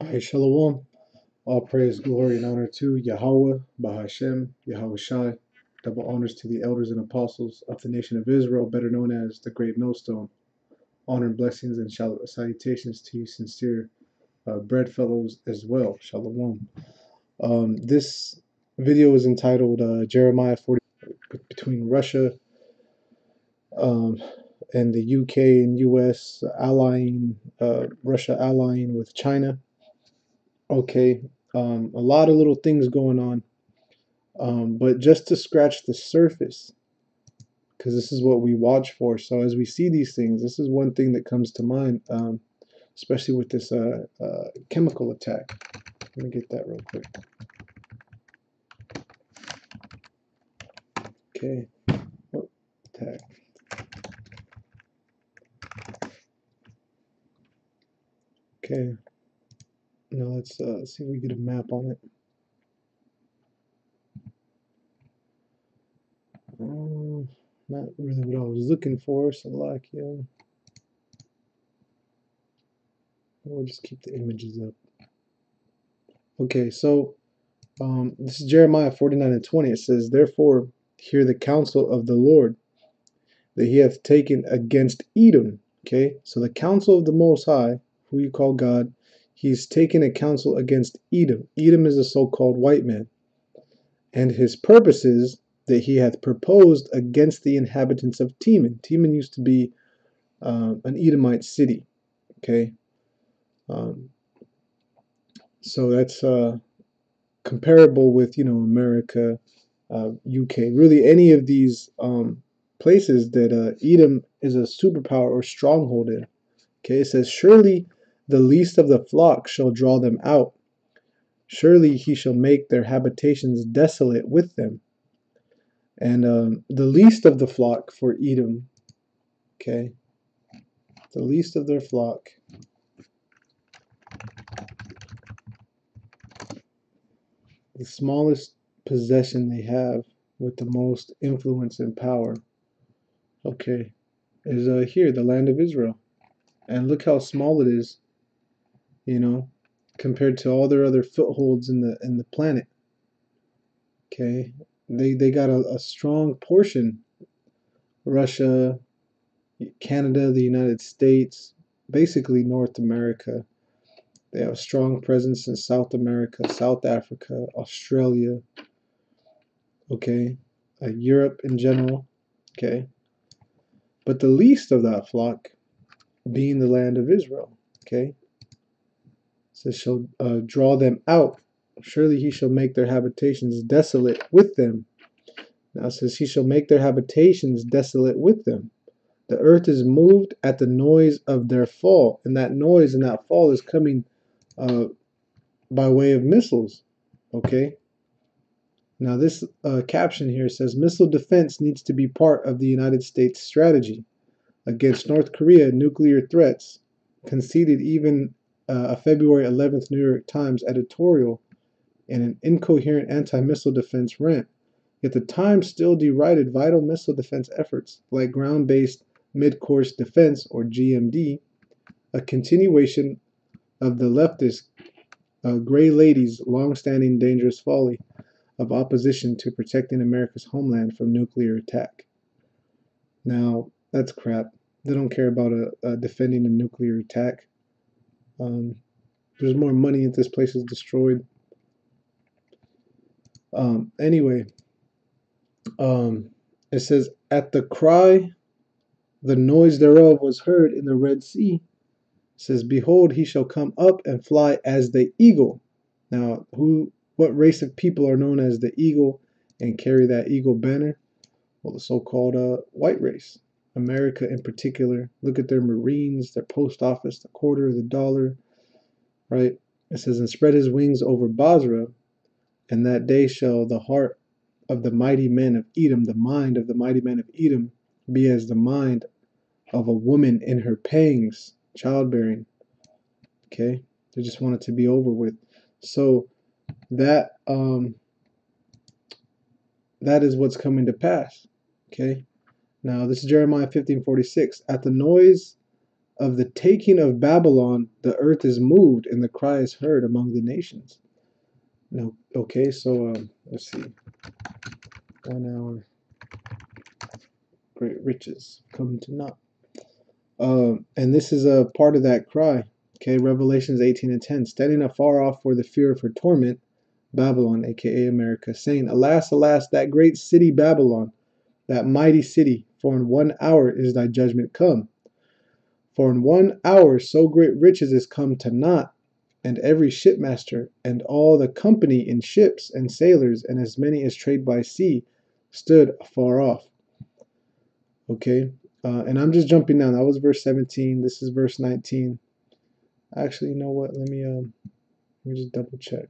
Hey, Shalom. All praise, glory, and honor to Yahawah, Bahashem, YAHAWASHI. Double honors to the elders and apostles of the nation of Israel, better known as the Great Millstone. Honor and blessings and salutations to you, sincere bread fellows as well. Shalom. This video is entitled Jeremiah 40, between Russia um, and the UK and US allying, Russia allying with China. Okay, a lot of little things going on. But just to scratch the surface, because this is what we watch for. So as we see these things, this is one thing that comes to mind, especially with this chemical attack. Let me get that real quick. Okay, oh, attack. Okay, now let's see if we get a map on it. Not really what I was looking for, so like, yeah. We'll just keep the images up. Okay, so this is Jeremiah 49 and 20. It says, "Therefore, hear the counsel of the Lord that he hath taken against Edom." Okay, so the counsel of the Most High, who you call God, he's taken a counsel against Edom. Edom is a so-called white man. And his purposes that he hath proposed against the inhabitants of Teman. Teman used to be an Edomite city. Okay, so that's comparable with, you know, America, UK, really any of these places that Edom is a superpower or stronghold in. Okay, it says, "Surely the least of the flock shall draw them out. Surely he shall make their habitations desolate with them." And the least of the flock for Edom, okay, the least of their flock, the smallest possession they have with the most influence and power, okay, is here, the land of Israel. And look how small it is, you know, compared to all their other footholds in the planet. Okay, they got a strong portion. Russia, Canada, the United States, basically North America. They have a strong presence in South America, South Africa, Australia. Okay, Europe in general. Okay, but the least of that flock being the land of Israel. Okay, so shall draw them out. Surely he shall make their habitations desolate with them. Now it says, he shall make their habitations desolate with them. The earth is moved at the noise of their fall. And that noise and that fall is coming by way of missiles. Okay? Now this caption here says, missile defense needs to be part of the United States strategy against North Korea nuclear threats, conceded even a February 11th New York Times editorial in an incoherent anti-missile defense rant. Yet the Times still derided vital missile defense efforts like ground-based mid-course defense, or GMD, a continuation of the leftist Gray Lady's long-standing dangerous folly of opposition to protecting America's homeland from nuclear attack. Now, that's crap. They don't care about defending a nuclear attack. There's more money if this place is destroyed. Anyway, it says, "At the cry, the noise thereof was heard in the Red Sea." It says, "Behold, he shall come up and fly as the eagle." Now, what race of people are known as the eagle and carry that eagle banner? Well, the so-called white race. America in particular. Look at their Marines, their post office, the quarter, the dollar, right? It says, "And spread his wings over Basra, and that day shall the heart of the mighty men of Edom, the mind of the mighty men of Edom, be as the mind of a woman in her pangs, childbearing." Okay, they just want it to be over with. So that that is what's coming to pass. Okay, now this is Jeremiah 15:46. "At the noise Of the taking of Babylon, the earth is moved, and the cry is heard among the nations. No, okay, so let's see. 1 hour, great riches come to naught. And this is a part of that cry. Okay, Revelations 18:10. Standing afar off for the fear of her torment, Babylon, aka America, saying, Alas, alas, that great city Babylon, that mighty city, for in 1 hour is thy judgment come. For in 1 hour so great riches is come to naught, and every shipmaster, and all the company in ships, and sailors, and as many as trade by sea, stood afar off. Okay, and I'm just jumping down. That was verse 17. This is verse 19. Actually, you know what? Let me just double check.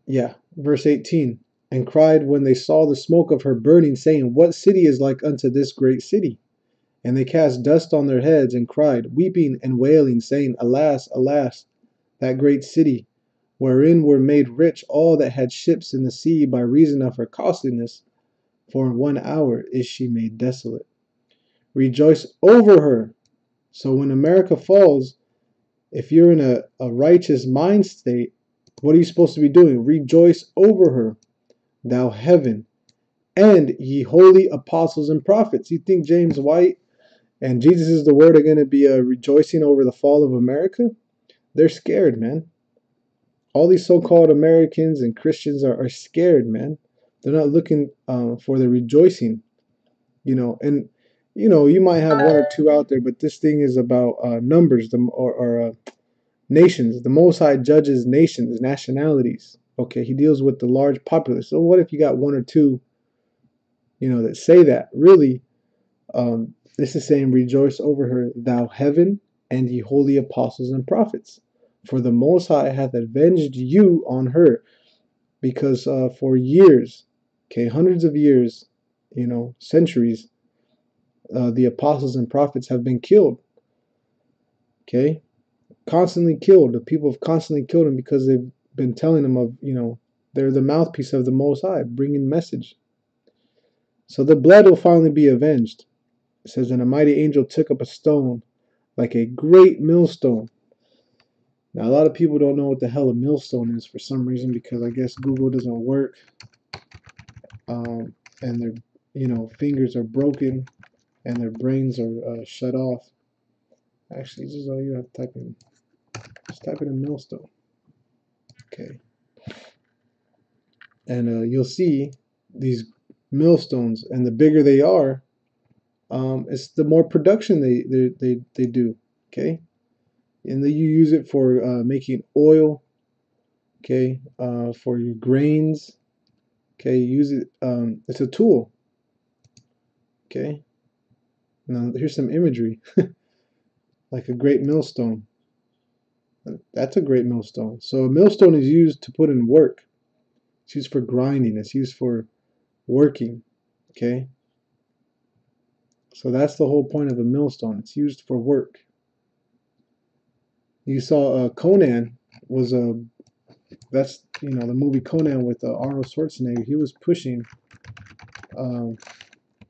Yeah, verse 18. And cried when they saw the smoke of her burning, saying, What city is like unto this great city? And they cast dust on their heads and cried, weeping and wailing, saying, Alas, alas, that great city, wherein were made rich all that had ships in the sea by reason of her costliness, for in 1 hour is she made desolate. Rejoice over her. So when America falls, if you're in a righteous mind state, what are you supposed to be doing? Rejoice over her, thou heaven, and ye holy apostles and prophets. You think James White and Jesus is the Word are going to be rejoicing over the fall of America? They're scared, man. All these so-called Americans and Christians are scared, man. They're not looking for the rejoicing, and you might have one or two out there, but this thing is about numbers, or nations. The Most High judges nations, nationalities. Okay, he deals with the large populace. So what if you got one or two, that say that? Really, this is saying, rejoice over her, thou heaven, and ye holy apostles and prophets. For the Most High hath avenged you on her, because for years, okay, hundreds of years, centuries, the apostles and prophets have been killed. Okay, constantly killed. The people have constantly killed them because they've been telling them of, they're the mouthpiece of the Most High, bringing message. So the blood will finally be avenged. It says, and a mighty angel took up a stone like a great millstone. Now, a lot of people don't know what the hell a millstone is for some reason, because I guess Google doesn't work, and their, fingers are broken, and their brains are shut off. Actually, this is all you have to type in. Just type in a millstone. Okay. And you'll see these millstones, and the bigger they are, it's the more production they do. Okay. And then you use it for making oil. Okay. For your grains. Okay. Use it. It's a tool. Okay. Now here's some imagery. Like a great millstone. That's a great millstone. So a millstone is used to put in work. It's used for grinding. It's used for working. Okay. So that's the whole point of a millstone. It's used for work. You saw Conan was that's the movie Conan with Arnold Schwarzenegger. He was pushing you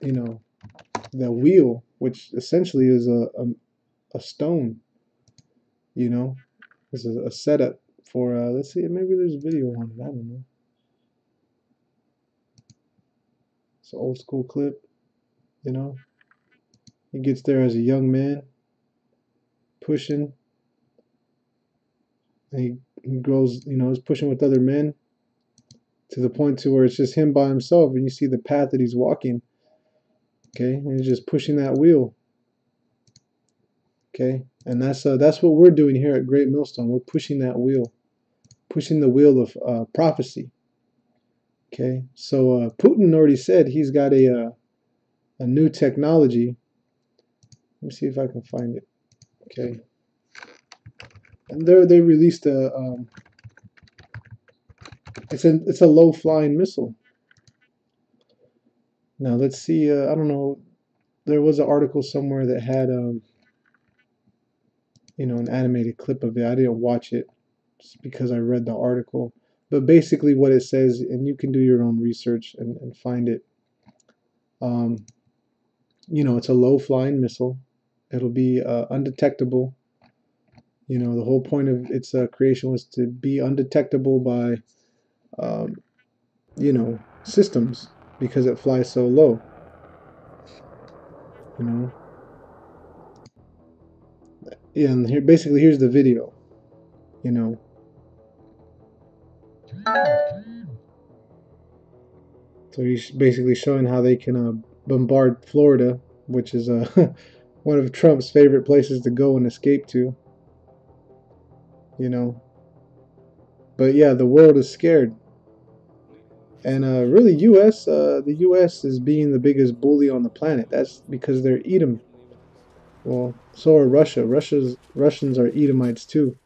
know the wheel, which essentially is a stone. Is a setup for let's see, maybe there's a video on it. I don't know. It's an old school clip. He gets there as a young man pushing, and he grows, is pushing with other men to the point to where it's just him by himself, and you see the path that he's walking. Okay, and he's just pushing that wheel. Okay, and that's what we're doing here at Great Millstone. We're pushing that wheel, pushing the wheel of prophecy. Okay, so Putin already said he's got a new technology. Let me see if I can find it. Okay, and they released it's a low flying missile. Now let's see. I don't know. There was an article somewhere that had an animated clip of it. I didn't watch it just because I read the article. But basically what it says, and you can do your own research and find it. It's a low flying missile. It'll be undetectable. You know, the whole point of its creation was to be undetectable by, um, you know, systems because it flies so low. You know, yeah, and here basically here's the video. You know, so he's basically showing how they can bombard Florida, which is one of Trump's favorite places to go and escape to. You know, but yeah, the world is scared, and really, the U.S. is being the biggest bully on the planet. That's because they're Edom. Well, so are Russia. Russians are Edomites too.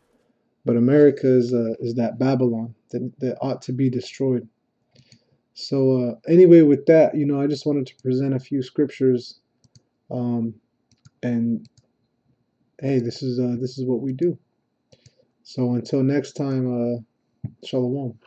But America is that Babylon that ought to be destroyed. So anyway, with that, you know, I just wanted to present a few scriptures, um, and hey, this is what we do. So until next time, shalom.